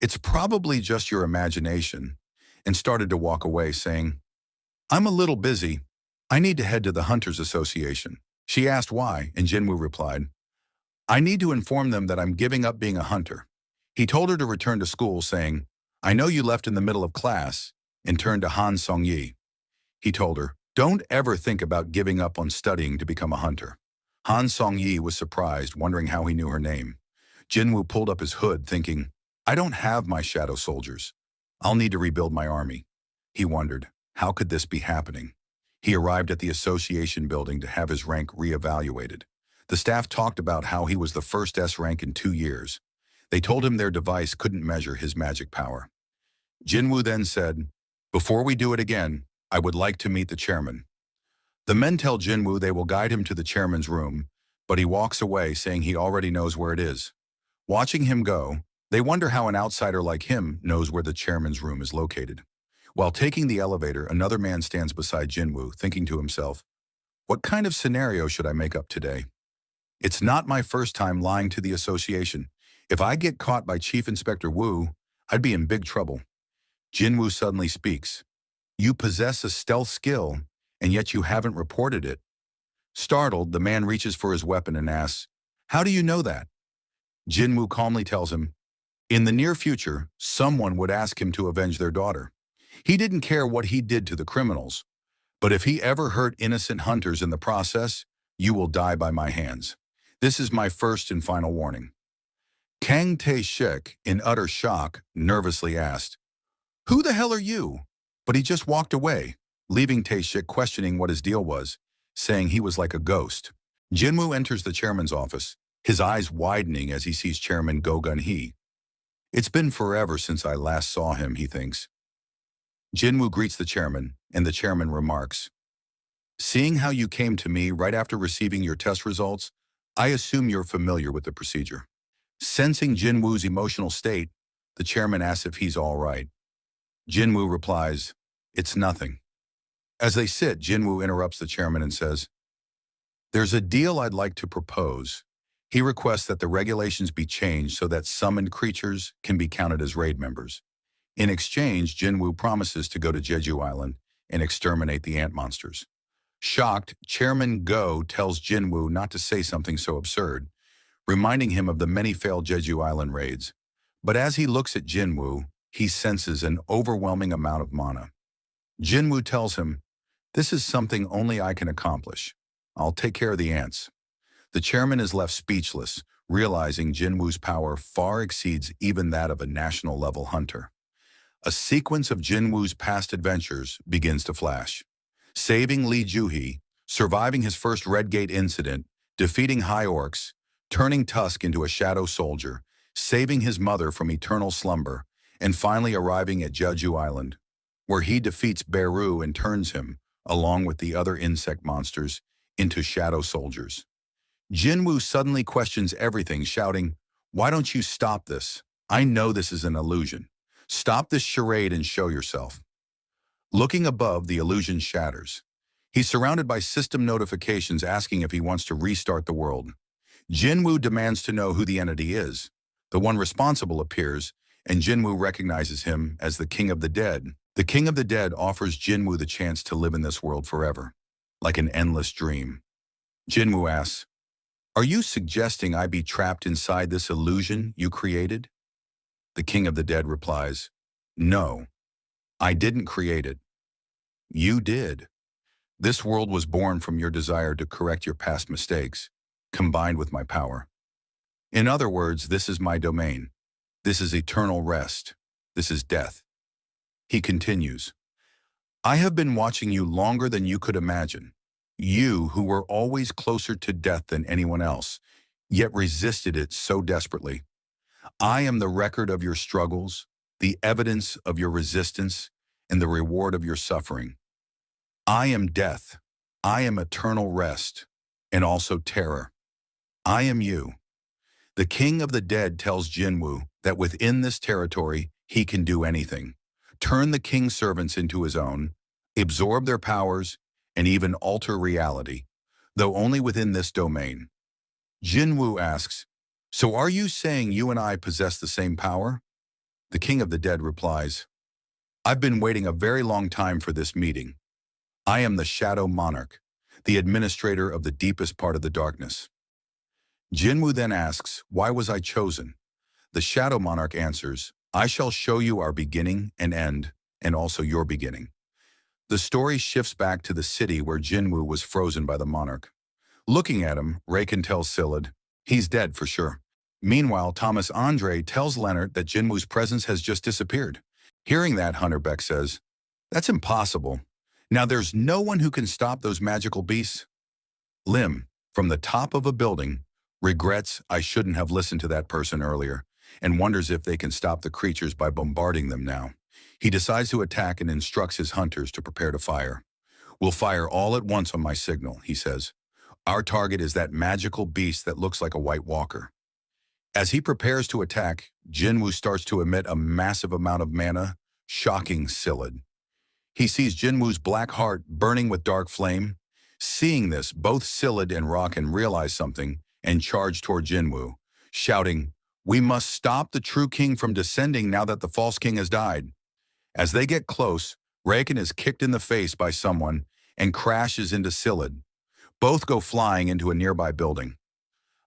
"It's probably just your imagination," and started to walk away, saying, "I'm a little busy. I need to head to the Hunters Association." She asked why, and Jinwoo replied, "I need to inform them that I'm giving up being a hunter." He told her to return to school, saying, "I know you left in the middle of class," and turned to Han Song-yi. He told her, "Don't ever think about giving up on studying to become a hunter." Han Song-yi was surprised, wondering how he knew her name. Jinwoo pulled up his hood, thinking, "I don't have my shadow soldiers. I'll need to rebuild my army." He wondered, how could this be happening? He arrived at the association building to have his rank reevaluated. The staff talked about how he was the first S rank in 2 years. They told him their device couldn't measure his magic power. Jinwoo then said, "Before we do it again, I would like to meet the chairman." The men tell Jinwoo they will guide him to the chairman's room, but he walks away saying he already knows where it is. Watching him go, they wonder how an outsider like him knows where the chairman's room is located. While taking the elevator, another man stands beside Jinwoo, thinking to himself, "What kind of scenario should I make up today? It's not my first time lying to the association. If I get caught by Chief Inspector Wu, I'd be in big trouble." Jinwoo suddenly speaks. "You possess a stealth skill, and yet you haven't reported it." Startled, the man reaches for his weapon and asks, "How do you know that?" Jinwoo calmly tells him, in the near future, someone would ask him to avenge their daughter. He didn't care what he did to the criminals, but if he ever hurt innocent hunters in the process, you will die by my hands. This is my first and final warning. Kang Tae-shik, in utter shock, nervously asked, "Who the hell are you?" But he just walked away, leaving Tae-shik questioning what his deal was, saying he was like a ghost. Jinwoo enters the chairman's office, his eyes widening as he sees Chairman Go Gun-hee. "It's been forever since I last saw him," he thinks. Jinwoo greets the chairman, and the chairman remarks, "Seeing how you came to me right after receiving your test results, I assume you're familiar with the procedure." Sensing Jinwoo's emotional state, the chairman asks if he's all right. Jinwoo replies, "It's nothing." As they sit, Jinwoo interrupts the chairman and says, "There's a deal I'd like to propose." He requests that the regulations be changed so that summoned creatures can be counted as raid members. In exchange, Jinwoo promises to go to Jeju Island and exterminate the ant monsters. Shocked, Chairman Go tells Jinwoo not to say something so absurd, reminding him of the many failed Jeju Island raids. But as he looks at Jinwoo, he senses an overwhelming amount of mana. Jinwoo tells him, "This is something only I can accomplish. I'll take care of the ants." The chairman is left speechless, realizing Jinwoo's power far exceeds even that of a national-level hunter. A sequence of Jinwoo's past adventures begins to flash. Saving Lee Joo-hee, surviving his first Red Gate incident, defeating high orcs, turning Tusk into a shadow soldier, saving his mother from eternal slumber, and finally arriving at Jeju Island, where he defeats Beru and turns him, along with the other insect monsters, into shadow soldiers. Jinwoo suddenly questions everything, shouting, "Why don't you stop this? I know this is an illusion. Stop this charade and show yourself." Looking above, the illusion shatters. He's surrounded by system notifications asking if he wants to restart the world. Jinwoo demands to know who the entity is. The one responsible appears, and Jinwoo recognizes him as the King of the Dead. The King of the Dead offers Jinwoo the chance to live in this world forever, like an endless dream. Jinwoo asks, "Are you suggesting I be trapped inside this illusion you created?" The King of the Dead replies, "No, I didn't create it. You did. This world was born from your desire to correct your past mistakes, combined with my power. In other words, this is my domain. This is eternal rest. This is death." He continues, "I have been watching you longer than you could imagine. You who were always closer to death than anyone else, yet resisted it so desperately. I am the record of your struggles, the evidence of your resistance, and the reward of your suffering. I am death. I am eternal rest, and also terror. I am you." The King of the Dead tells Jinwoo that within this territory, he can do anything. Turn the king's servants into his own, absorb their powers, and even alter reality, though only within this domain. Jinwoo asks, "So are you saying you and I possess the same power?" The king of the dead replies, I've been waiting a very long time for this meeting. I am the Shadow Monarch, the administrator of the deepest part of the darkness. Jinwoo then asks, why was I chosen? The Shadow Monarch answers, I shall show you our beginning and end, and also your beginning. The story shifts back to the city where Jinwoo was frozen by the monarch. Looking at him, Raken tells Sillid, he's dead for sure. Meanwhile, Thomas Andre tells Leonard that Jinwoo's presence has just disappeared. Hearing that, Hunter Beck says, that's impossible. Now there's no one who can stop those magical beasts. Lim, from the top of a building, regrets I shouldn't have listened to that person earlier, and wonders if they can stop the creatures by bombarding them now. He decides to attack and instructs his hunters to prepare to fire. We'll fire all at once on my signal, he says. Our target is that magical beast that looks like a white walker. As he prepares to attack, Jinwoo starts to emit a massive amount of mana, shocking Sillid. He sees Jinwoo's black heart burning with dark flame. Seeing this, both Sillid and Raken realize something and charge toward Jinwoo, shouting, we must stop the true king from descending now that the false king has died. As they get close, Raken is kicked in the face by someone and crashes into Sillid. Both go flying into a nearby building.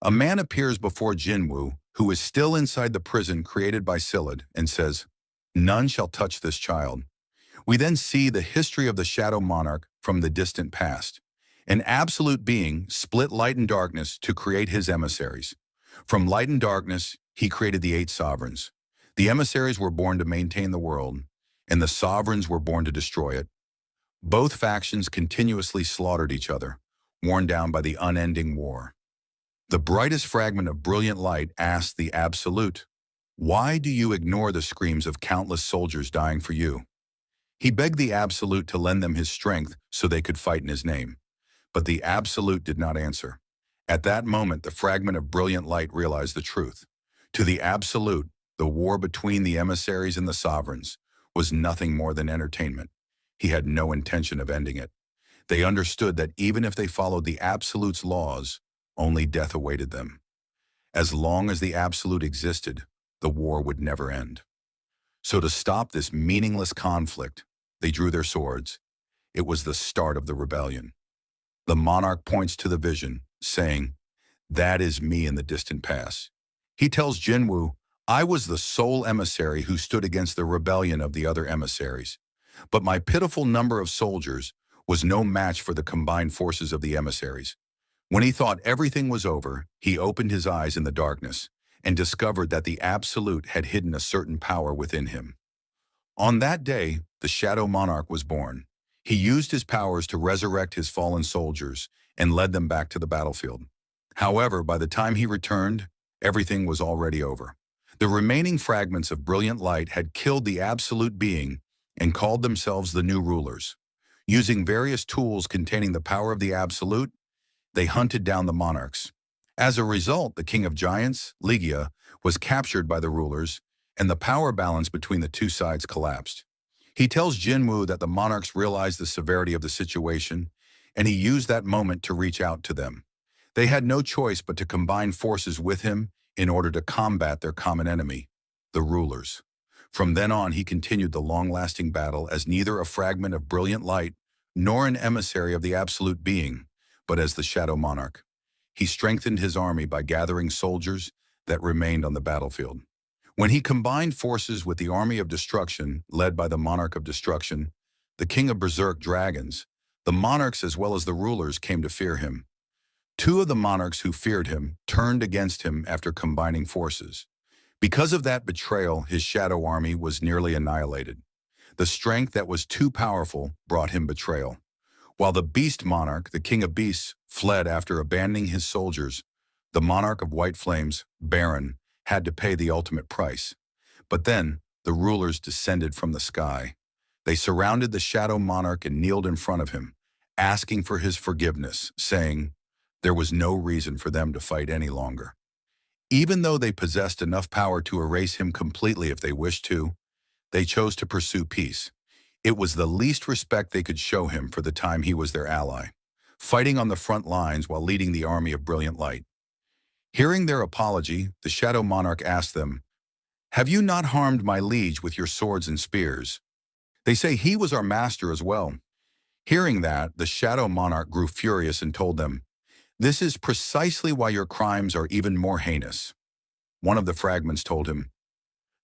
A man appears before Jinwoo, who is still inside the prison created by Sillid, and says, none shall touch this child. We then see the history of the Shadow Monarch from the distant past. An absolute being split light and darkness to create his emissaries. From light and darkness, he created the 8 sovereigns. The emissaries were born to maintain the world, and the sovereigns were born to destroy it. Both factions continuously slaughtered each other, worn down by the unending war. The brightest fragment of brilliant light asked the Absolute, why do you ignore the screams of countless soldiers dying for you? He begged the Absolute to lend them his strength so they could fight in his name. But the Absolute did not answer. At that moment, the fragment of brilliant light realized the truth. To the Absolute, the war between the emissaries and the sovereigns was nothing more than entertainment. He had no intention of ending it. They understood that even if they followed the Absolute's laws, only death awaited them. As long as the Absolute existed, the war would never end. So to stop this meaningless conflict, they drew their swords. It was the start of the rebellion. The monarch points to the vision, saying, that is me in the distant past. He tells Jinwoo, I was the sole emissary who stood against the rebellion of the other emissaries. But my pitiful number of soldiers was no match for the combined forces of the emissaries. When he thought everything was over, he opened his eyes in the darkness and discovered that the Absolute had hidden a certain power within him. On that day, the Shadow Monarch was born. He used his powers to resurrect his fallen soldiers and led them back to the battlefield. However, by the time he returned, everything was already over. The remaining fragments of brilliant light had killed the Absolute being and called themselves the new rulers. Using various tools containing the power of the Absolute, they hunted down the monarchs. As a result, the king of giants, Ligia, was captured by the rulers, and the power balance between the two sides collapsed. He tells Jinwoo that the monarchs realized the severity of the situation, and he used that moment to reach out to them. They had no choice but to combine forces with him in order to combat their common enemy, the rulers. From then on, he continued the long-lasting battle as neither a fragment of brilliant light nor an emissary of the Absolute being, but as the Shadow Monarch. He strengthened his army by gathering soldiers that remained on the battlefield. When he combined forces with the army of destruction, led by the Monarch of Destruction, the king of Berserk dragons, the monarchs as well as the rulers came to fear him. 2 of the monarchs who feared him turned against him after combining forces. Because of that betrayal, his shadow army was nearly annihilated. The strength that was too powerful brought him betrayal. While the beast monarch, the king of beasts, fled after abandoning his soldiers, the monarch of white flames, Baron, had to pay the ultimate price. But then, the rulers descended from the sky. They surrounded the shadow monarch and kneeled in front of him, asking for his forgiveness, saying there was no reason for them to fight any longer. Even though they possessed enough power to erase him completely if they wished to, they chose to pursue peace. It was the least respect they could show him for the time he was their ally, fighting on the front lines while leading the army of brilliant light. Hearing their apology, the Shadow Monarch asked them, Have you not harmed my liege with your swords and spears? They say he was our master as well. Hearing that, the Shadow Monarch grew furious and told them, "This is precisely why your crimes are even more heinous." One of the fragments told him,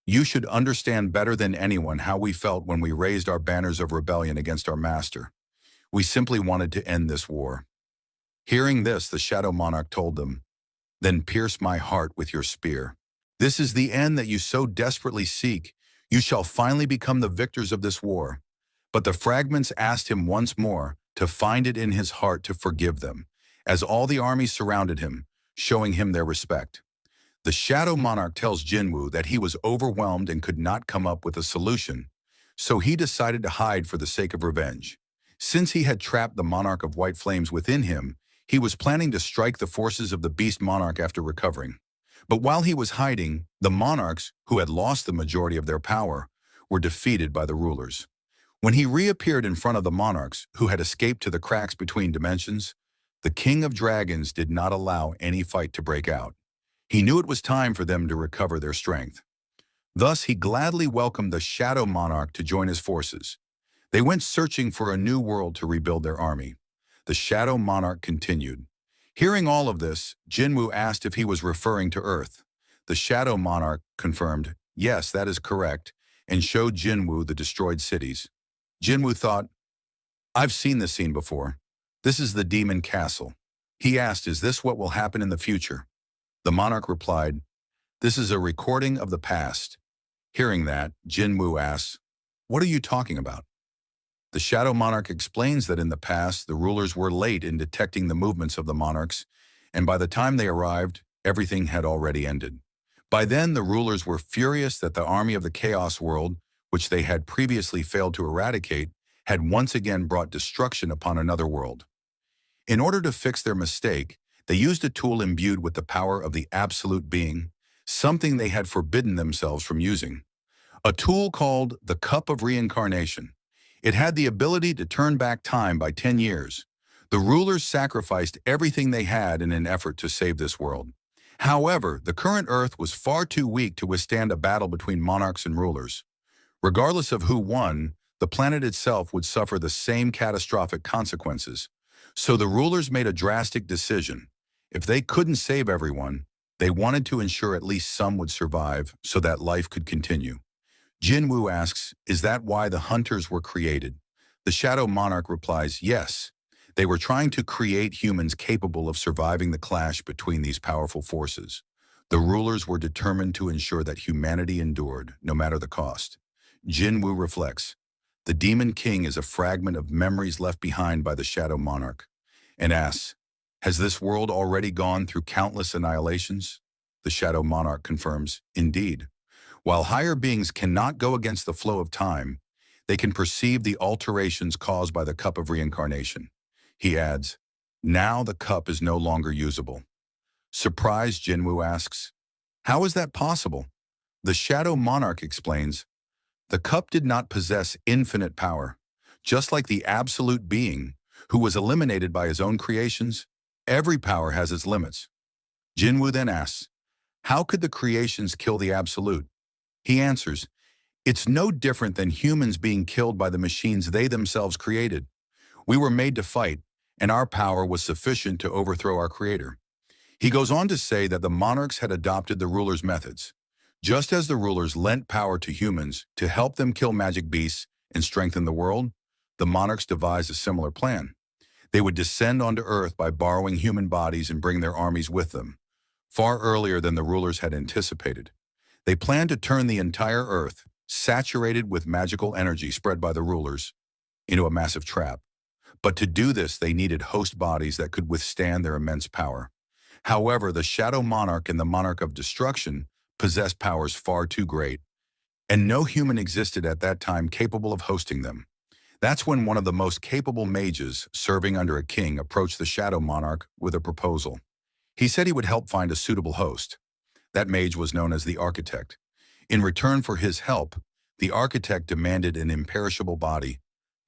"You should understand better than anyone how we felt when we raised our banners of rebellion against our master. We simply wanted to end this war." Hearing this, the Shadow Monarch told them, "Then pierce my heart with your spear. This is the end that you so desperately seek. You shall finally become the victors of this war." But the fragments asked him once more to find it in his heart to forgive them, as all the army surrounded him, showing him their respect. The Shadow Monarch tells Jinwoo that he was overwhelmed and could not come up with a solution, so he decided to hide for the sake of revenge. Since he had trapped the Monarch of White Flames within him, he was planning to strike the forces of the Beast Monarch after recovering. But while he was hiding, the monarchs, who had lost the majority of their power, were defeated by the rulers. When he reappeared in front of the monarchs, who had escaped to the cracks between dimensions, the King of Dragons did not allow any fight to break out. He knew it was time for them to recover their strength. Thus, he gladly welcomed the Shadow Monarch to join his forces. They went searching for a new world to rebuild their army. The Shadow Monarch continued. Hearing all of this, Jinwoo asked if he was referring to Earth. The Shadow Monarch confirmed, "Yes, that is correct," and showed Jinwoo the destroyed cities. Jinwoo thought, "I've seen this scene before. This is the Demon Castle." He asked, "Is this what will happen in the future?" The monarch replied, "This is a recording of the past." Hearing that, Jinwoo asks, "What are you talking about?" The Shadow Monarch explains that in the past, the rulers were late in detecting the movements of the monarchs, and by the time they arrived, everything had already ended. By then, the rulers were furious that the army of the Chaos World, which they had previously failed to eradicate, had once again brought destruction upon another world. In order to fix their mistake, they used a tool imbued with the power of the Absolute Being, something they had forbidden themselves from using. A tool called the Cup of Reincarnation. It had the ability to turn back time by 10 years. The rulers sacrificed everything they had in an effort to save this world. However, the current Earth was far too weak to withstand a battle between monarchs and rulers. Regardless of who won, the planet itself would suffer the same catastrophic consequences. So the rulers made a drastic decision. If they couldn't save everyone, they wanted to ensure at least some would survive so that life could continue. Jinwoo asks, "Is that why the hunters were created?" The Shadow Monarch replies, "Yes. They were trying to create humans capable of surviving the clash between these powerful forces. The rulers were determined to ensure that humanity endured, no matter the cost." Jinwoo reflects, "The Demon King is a fragment of memories left behind by the Shadow Monarch," and asks, "Has this world already gone through countless annihilations?" The Shadow Monarch confirms, "Indeed. While higher beings cannot go against the flow of time, they can perceive the alterations caused by the Cup of Reincarnation." He adds, "Now the cup is no longer usable." Surprised, Jinwoo asks, "How is that possible?" The Shadow Monarch explains, "The cup did not possess infinite power. Just like the Absolute Being, who was eliminated by his own creations, every power has its limits." Jinwoo then asks, "How could the creations kill the Absolute?" He answers, "It's no different than humans being killed by the machines they themselves created. We were made to fight, and our power was sufficient to overthrow our creator." He goes on to say that the monarchs had adopted the rulers' methods. Just as the rulers lent power to humans to help them kill magic beasts and strengthen the world, the monarchs devised a similar plan. They would descend onto Earth by borrowing human bodies and bring their armies with them, far earlier than the rulers had anticipated. They planned to turn the entire Earth, saturated with magical energy spread by the rulers, into a massive trap. But to do this, they needed host bodies that could withstand their immense power. However, the Shadow Monarch and the Monarch of Destruction possessed powers far too great, and no human existed at that time capable of hosting them. That's when one of the most capable mages, serving under a king, approached the Shadow Monarch with a proposal. He said he would help find a suitable host. That mage was known as the Architect. In return for his help, the Architect demanded an imperishable body,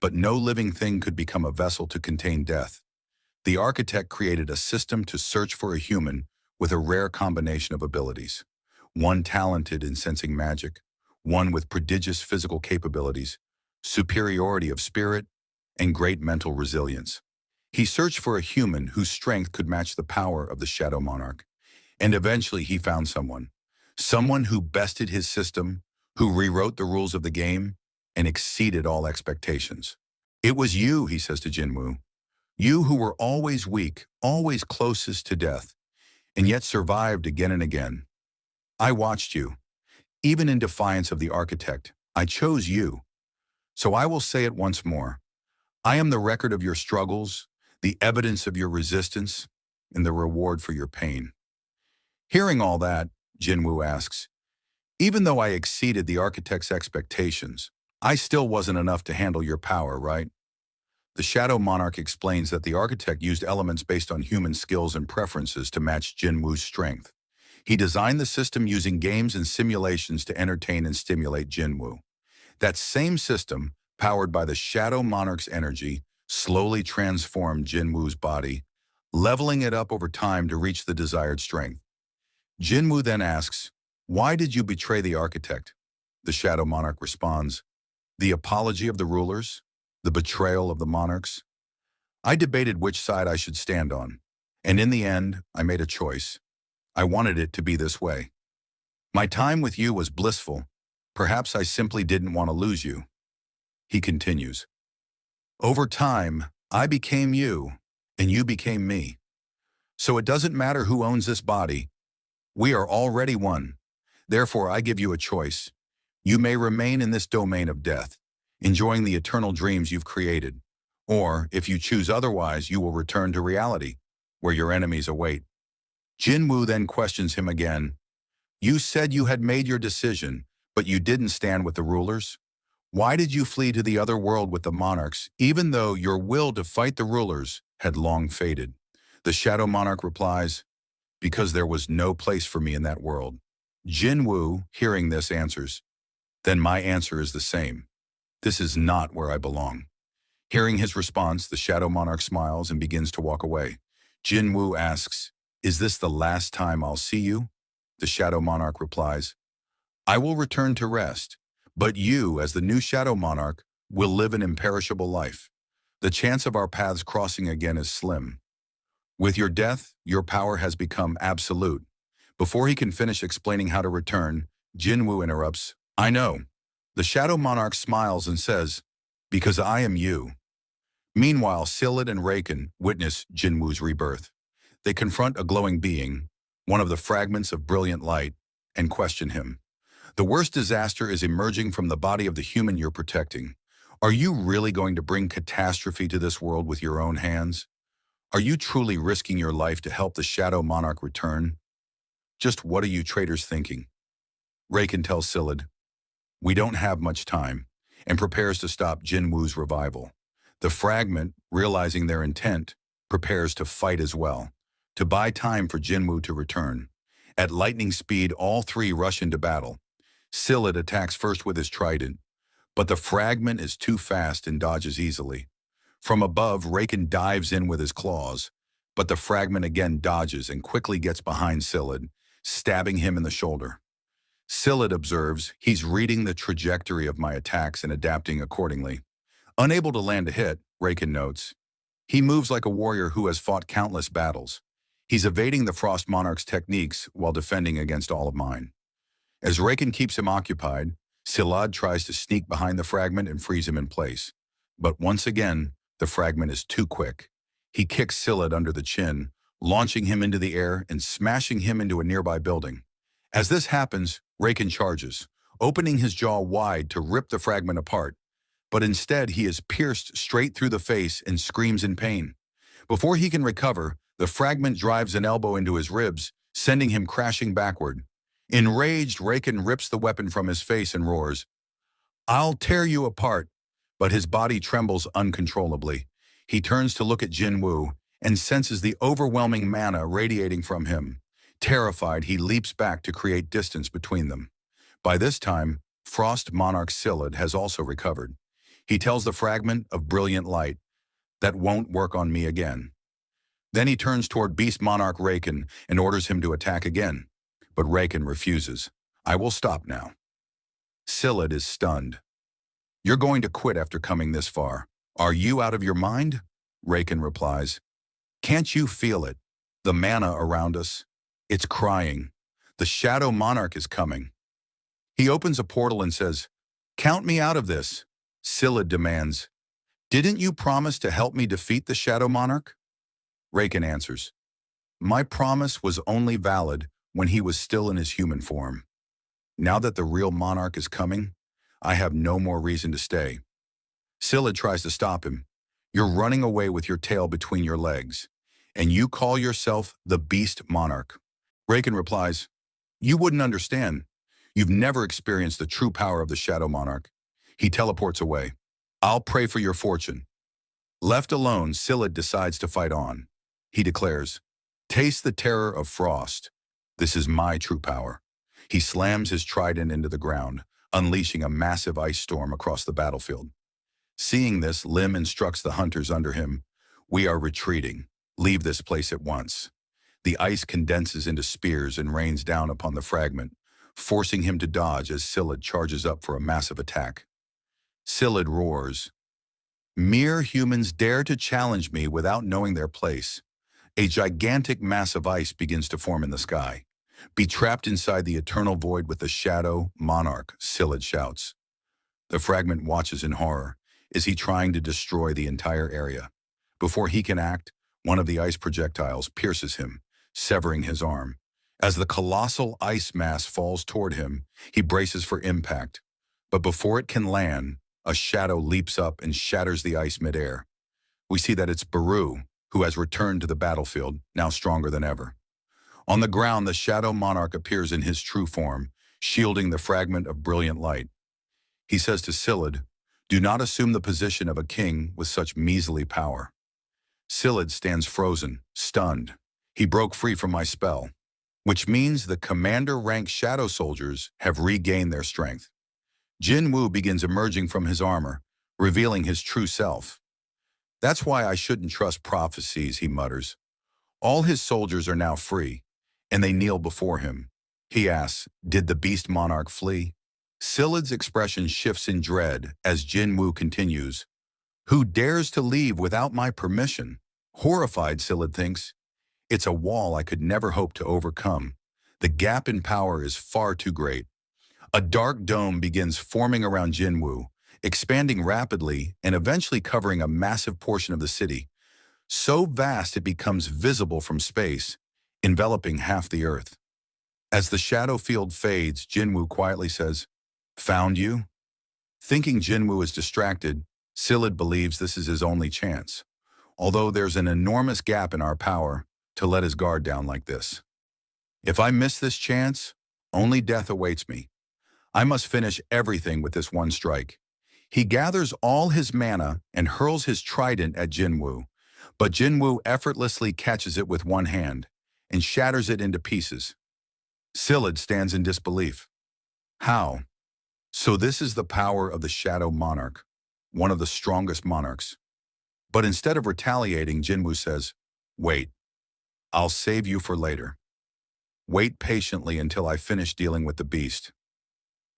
but no living thing could become a vessel to contain death. The Architect created a system to search for a human with a rare combination of abilities. one talented in sensing magic, one with prodigious physical capabilities, superiority of spirit, and great mental resilience. He searched for a human whose strength could match the power of the Shadow Monarch, and eventually he found someone. Someone who bested his system, who rewrote the rules of the game, and exceeded all expectations. It was you, he says to Jinwoo. You who were always weak, always closest to death, and yet survived again and again. I watched you. Even in defiance of the architect, I chose you. So I will say it once more. I am the record of your struggles, the evidence of your resistance, and the reward for your pain. Hearing all that, Jinwoo asks, even though I exceeded the architect's expectations, I still wasn't enough to handle your power, right? The Shadow Monarch explains that the architect used elements based on human skills and preferences to match Jinwoo's strength. He designed the system using games and simulations to entertain and stimulate Jinwoo. That same system, powered by the Shadow Monarch's energy, slowly transformed Jinwoo's body, leveling it up over time to reach the desired strength. Jinwoo then asks, "Why did you betray the architect?" The Shadow Monarch responds, "The apology of the rulers, the betrayal of the monarchs. I debated which side I should stand on, and in the end, I made a choice. I wanted it to be this way. My time with you was blissful. Perhaps I simply didn't want to lose you." He continues, "Over time, I became you, and you became me. So it doesn't matter who owns this body. We are already one. Therefore, I give you a choice. You may remain in this domain of death, enjoying the eternal dreams you've created. Or, if you choose otherwise, you will return to reality, where your enemies await." Jinwoo then questions him again. "You said you had made your decision, but you didn't stand with the rulers? Why did you flee to the other world with the monarchs, even though your will to fight the rulers had long faded?" The Shadow Monarch replies, "Because there was no place for me in that world." Jinwoo, hearing this, answers, "Then my answer is the same. This is not where I belong." Hearing his response, the Shadow Monarch smiles and begins to walk away. Jinwoo asks, "Is this the last time I'll see you?" The Shadow Monarch replies, "I will return to rest, but you, as the new Shadow Monarch, will live an imperishable life. The chance of our paths crossing again is slim. With your death, your power has become absolute." Before he can finish explaining how to return, Jinwoo interrupts, "I know." The Shadow Monarch smiles and says, "Because I am you." Meanwhile, Sillid and Raken witness Jinwoo's rebirth. They confront a glowing being, one of the fragments of brilliant light, and question him. "The worst disaster is emerging from the body of the human you're protecting. Are you really going to bring catastrophe to this world with your own hands? Are you truly risking your life to help the Shadow Monarch return? Just what are you traitors thinking?" Raken tells Sillid, "We don't have much time," and prepares to stop Jinwoo's revival. The fragment, realizing their intent, prepares to fight as well, to buy time for Jinwoo to return. At lightning speed, all three rush into battle. Sillid attacks first with his trident, but the fragment is too fast and dodges easily. From above, Raken dives in with his claws, but the fragment again dodges and quickly gets behind Sillid, stabbing him in the shoulder. Sillid observes, "He's reading the trajectory of my attacks and adapting accordingly." Unable to land a hit, Raken notes, "He moves like a warrior who has fought countless battles. He's evading the Frost Monarch's techniques while defending against all of mine." As Raken keeps him occupied, Sillad tries to sneak behind the fragment and freeze him in place. But once again, the fragment is too quick. He kicks Sillad under the chin, launching him into the air and smashing him into a nearby building. As this happens, Raken charges, opening his jaw wide to rip the fragment apart. But instead, he is pierced straight through the face and screams in pain. Before he can recover, the fragment drives an elbow into his ribs, sending him crashing backward. Enraged, Raken rips the weapon from his face and roars, "I'll tear you apart," but his body trembles uncontrollably. He turns to look at Jinwoo and senses the overwhelming mana radiating from him. Terrified, he leaps back to create distance between them. By this time, Frost Monarch Sillid has also recovered. He tells the fragment of brilliant light, "That won't work on me again." Then he turns toward Beast Monarch Raken and orders him to attack again, but Raken refuses. I will stop now. Scylla is stunned. You're going to quit after coming this far. Are you out of your mind? Raken replies. Can't you feel it? The mana around us. It's crying. The Shadow Monarch is coming. He opens a portal and says, Count me out of this. Scylla demands, Didn't you promise to help me defeat the Shadow Monarch? Raken answers, My promise was only valid when he was still in his human form. Now that the real monarch is coming, I have no more reason to stay. Scylla tries to stop him. You're running away with your tail between your legs, and you call yourself the Beast Monarch. Raken replies, You wouldn't understand. You've never experienced the true power of the Shadow Monarch. He teleports away. I'll pray for your fortune. Left alone, Scylla decides to fight on. He declares, Taste the terror of frost. This is my true power. He slams his trident into the ground, unleashing a massive ice storm across the battlefield. Seeing this, Lim instructs the hunters under him, We are retreating. Leave this place at once. The ice condenses into spears and rains down upon the fragment, forcing him to dodge as Scylla charges up for a massive attack. Scylla roars, Mere humans dare to challenge me without knowing their place. A gigantic mass of ice begins to form in the sky. Be trapped inside the eternal void with the Shadow Monarch, Scylla shouts. The fragment watches in horror. Is he trying to destroy the entire area? Before he can act, one of the ice projectiles pierces him, severing his arm. As the colossal ice mass falls toward him, he braces for impact. But before it can land, a shadow leaps up and shatters the ice midair. We see that it's Baru, who has returned to the battlefield, now stronger than ever. On the ground, the Shadow Monarch appears in his true form, shielding the fragment of brilliant light. He says to Scylla, Do not assume the position of a king with such measly power. Scylla stands frozen, stunned. He broke free from my spell, which means the commander-rank shadow soldiers have regained their strength. Jinwoo begins emerging from his armor, revealing his true self. That's why I shouldn't trust prophecies, he mutters. All his soldiers are now free, and they kneel before him. He asks, Did the Beast Monarch flee? Scylla's expression shifts in dread as Jinwoo continues, Who dares to leave without my permission? Horrified, Scylla thinks, It's a wall I could never hope to overcome. The gap in power is far too great. A dark dome begins forming around Jinwoo, expanding rapidly and eventually covering a massive portion of the city. So vast it becomes visible from space, enveloping half the earth. As the shadow field fades, Jinwoo quietly says, Found you? Thinking Jinwoo is distracted, Scylla believes this is his only chance, although there's an enormous gap in our power to let his guard down like this. If I miss this chance, only death awaits me. I must finish everything with this one strike. He gathers all his mana and hurls his trident at Jinwoo, but Jinwoo effortlessly catches it with one hand and shatters it into pieces. Scylla stands in disbelief. How? So this is the power of the Shadow Monarch, one of the strongest monarchs. But instead of retaliating, Jinwoo says, Wait, I'll save you for later. Wait patiently until I finish dealing with the beast.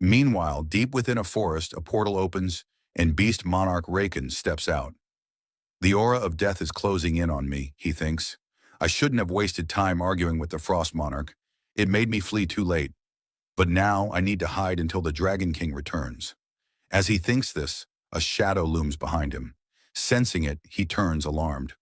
Meanwhile, deep within a forest, a portal opens and Beast Monarch Raken steps out. The aura of death is closing in on me, he thinks. I shouldn't have wasted time arguing with the Frost Monarch. It made me flee too late. But now I need to hide until the Dragon King returns. As he thinks this, a shadow looms behind him. Sensing it, he turns alarmed.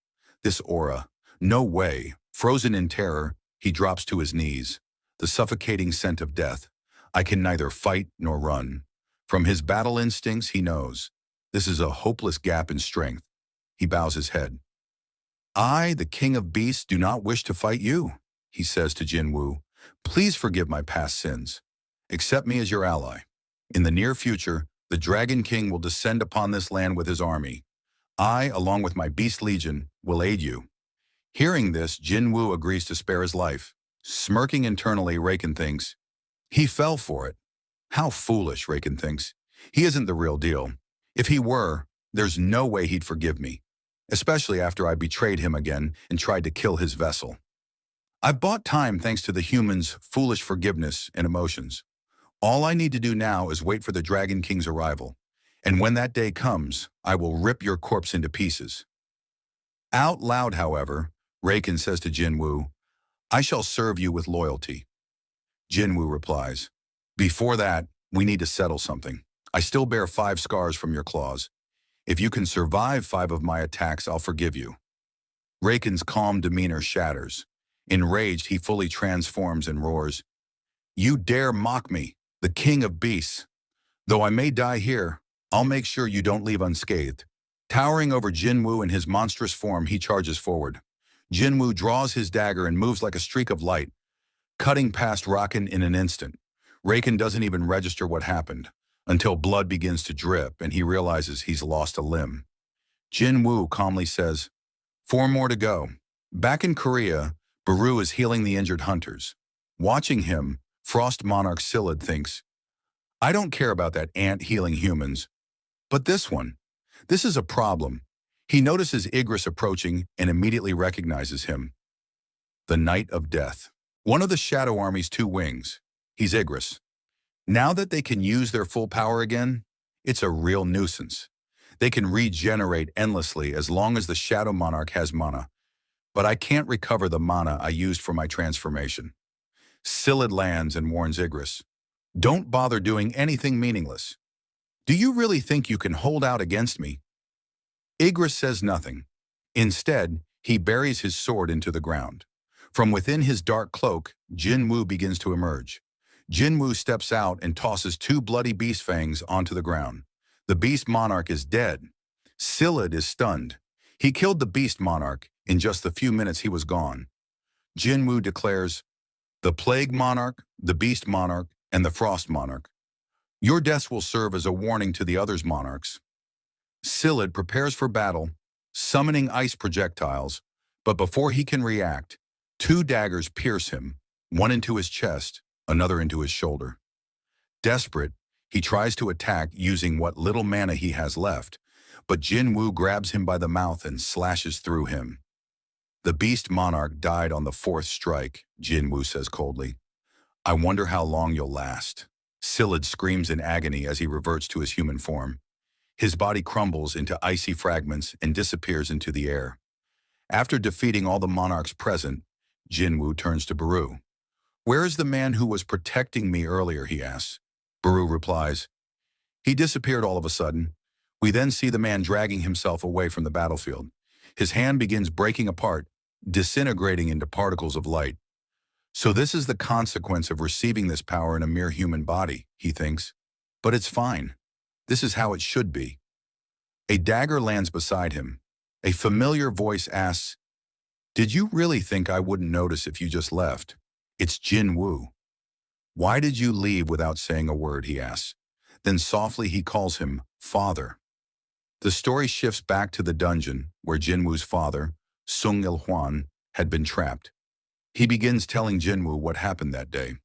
This aura, no way. Frozen in terror, he drops to his knees. The suffocating scent of death. I can neither fight nor run. From his battle instincts, he knows. This is a hopeless gap in strength. He bows his head. I, the King of Beasts, do not wish to fight you, he says to Jinwoo. Please forgive my past sins. Accept me as your ally. In the near future, the Dragon King will descend upon this land with his army. I, along with my Beast Legion, will aid you. Hearing this, Jinwoo agrees to spare his life. Smirking internally, Raken thinks, He fell for it. How foolish, Raken thinks. He isn't the real deal. If he were, there's no way he'd forgive me, especially after I betrayed him again and tried to kill his vessel. I've bought time thanks to the humans' foolish forgiveness and emotions. All I need to do now is wait for the Dragon King's arrival. And when that day comes, I will rip your corpse into pieces. Out loud, however, Raken says to Jinwoo, I shall serve you with loyalty. Jinwoo replies, before that, we need to settle something. I still bear 5 scars from your claws. If you can survive 5 of my attacks, I'll forgive you. Raken's calm demeanor shatters. Enraged, he fully transforms and roars, you dare mock me, the king of beasts. Though I may die here, I'll make sure you don't leave unscathed. Towering over Jinwoo in his monstrous form, he charges forward. Jinwoo draws his dagger and moves like a streak of light, cutting past Raken in an instant. Raken doesn't even register what happened, until blood begins to drip and he realizes he's lost a limb. Jinwoo calmly says, 4 more to go. Back in Korea, Baru is healing the injured hunters. Watching him, Frost Monarch Silid thinks, I don't care about that ant healing humans. But this one, this is a problem. He notices A.R.I.S.E approaching and immediately recognizes him. The Knight of Death. One of the Shadow Army's 2 wings. He's A.R.I.S.E. Now that they can use their full power again, it's a real nuisance. They can regenerate endlessly as long as the Shadow Monarch has mana. But I can't recover the mana I used for my transformation. Silid lands and warns A.R.I.S.E. Don't bother doing anything meaningless. Do you really think you can hold out against me? A.R.I.S.E says nothing. Instead, he buries his sword into the ground. From within his dark cloak, Jinwoo begins to emerge. Jinwoo steps out and tosses 2 bloody beast fangs onto the ground. The beast monarch is dead. Silid is stunned. He killed the beast monarch in just the few minutes he was gone. Jinwoo declares, the plague monarch, the beast monarch, and the frost monarch. Your deaths will serve as a warning to the others monarchs. Silid prepares for battle, summoning ice projectiles, but before he can react, 2 daggers pierce him, one into his chest, another into his shoulder. Desperate, he tries to attack using what little mana he has left, but Jinwoo grabs him by the mouth and slashes through him. The beast monarch died on the 4th strike, Jinwoo says coldly. I wonder how long you'll last. Silid screams in agony as he reverts to his human form. His body crumbles into icy fragments and disappears into the air. After defeating all the monarchs present, Jinwoo turns to Baru. Where is the man who was protecting me earlier, he asks. Baru replies, he disappeared all of a sudden. We then see the man dragging himself away from the battlefield. His hand begins breaking apart, disintegrating into particles of light. So this is the consequence of receiving this power in a mere human body, he thinks. But it's fine. This is how it should be. A dagger lands beside him. A familiar voice asks, did you really think I wouldn't notice if you just left? It's Jinwoo. Why did you leave without saying a word, he asks. Then softly he calls him Father. The story shifts back to the dungeon where Jinwoo's father, Sung Il-hwan, had been trapped. He begins telling Jinwoo what happened that day.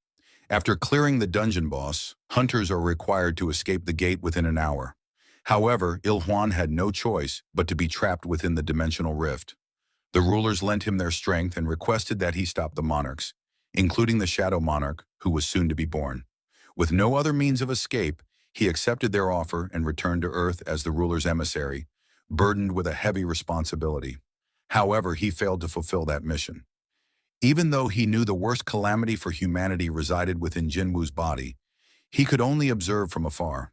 After clearing the dungeon boss, hunters are required to escape the gate within an hour. However, Il-hwan had no choice but to be trapped within the dimensional rift. The rulers lent him their strength and requested that he stop the monarchs, including the Shadow Monarch, who was soon to be born. With no other means of escape, he accepted their offer and returned to Earth as the ruler's emissary, burdened with a heavy responsibility. However, he failed to fulfill that mission. Even though he knew the worst calamity for humanity resided within Jinwoo's body, he could only observe from afar.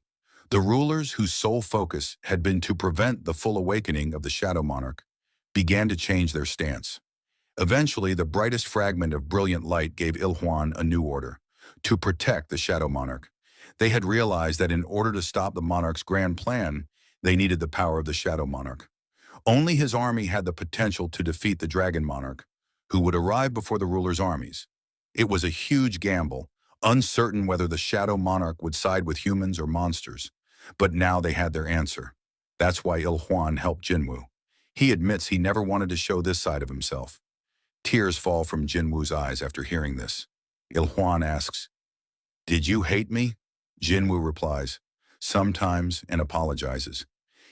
The rulers, whose sole focus had been to prevent the full awakening of the Shadow Monarch, began to change their stance. Eventually, the brightest fragment of brilliant light gave Il-hwan a new order: to protect the Shadow Monarch. They had realized that in order to stop the monarch's grand plan, they needed the power of the Shadow Monarch. Only his army had the potential to defeat the Dragon Monarch, who would arrive before the ruler's armies. It was a huge gamble, uncertain whether the Shadow Monarch would side with humans or monsters. But now they had their answer. That's why Il-hwan helped Jinwoo. He admits he never wanted to show this side of himself. Tears fall from Jinwoo's eyes after hearing this. Il-hwan asks, did you hate me? Jinwoo replies, sometimes, and apologizes.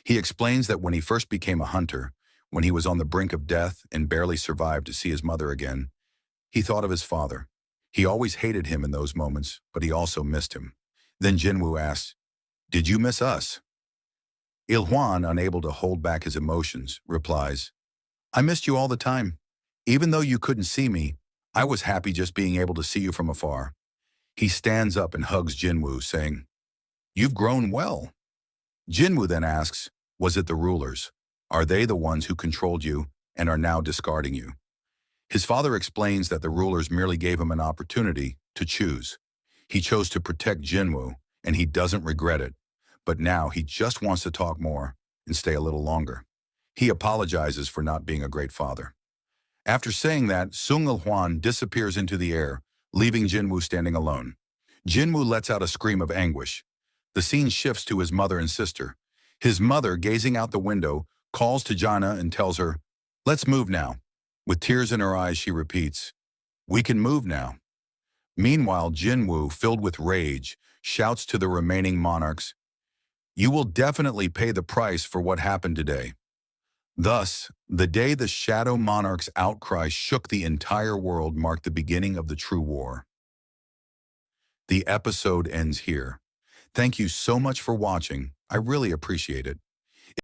He explains that when he first became a hunter, when he was on the brink of death and barely survived to see his mother again, he thought of his father. He always hated him in those moments, but he also missed him. Then Jinwoo asks, "Did you miss us?" Il-hwan, unable to hold back his emotions, replies, "I missed you all the time. Even though you couldn't see me, I was happy just being able to see you from afar." He stands up and hugs Jinwoo, saying, "You've grown well." Jinwoo then asks, "Was it the rulers? Are they the ones who controlled you and are now discarding you?" His father explains that the rulers merely gave him an opportunity to choose. He chose to protect Jinwoo, and he doesn't regret it. But now he just wants to talk more and stay a little longer. He apologizes for not being a great father. After saying that, Sung Il-hwan disappears into the air, leaving Jinwoo standing alone. Jinwoo lets out a scream of anguish. The scene shifts to his mother and sister. His mother, gazing out the window, calls to Jana and tells her, "Let's move now." With tears in her eyes, she repeats, "We can move now." Meanwhile, Jinwoo, filled with rage, shouts to the remaining monarchs, "You will definitely pay the price for what happened today." Thus, the day the Shadow Monarch's outcry shook the entire world marked the beginning of the true war. The episode ends here. Thank you so much for watching. I really appreciate it.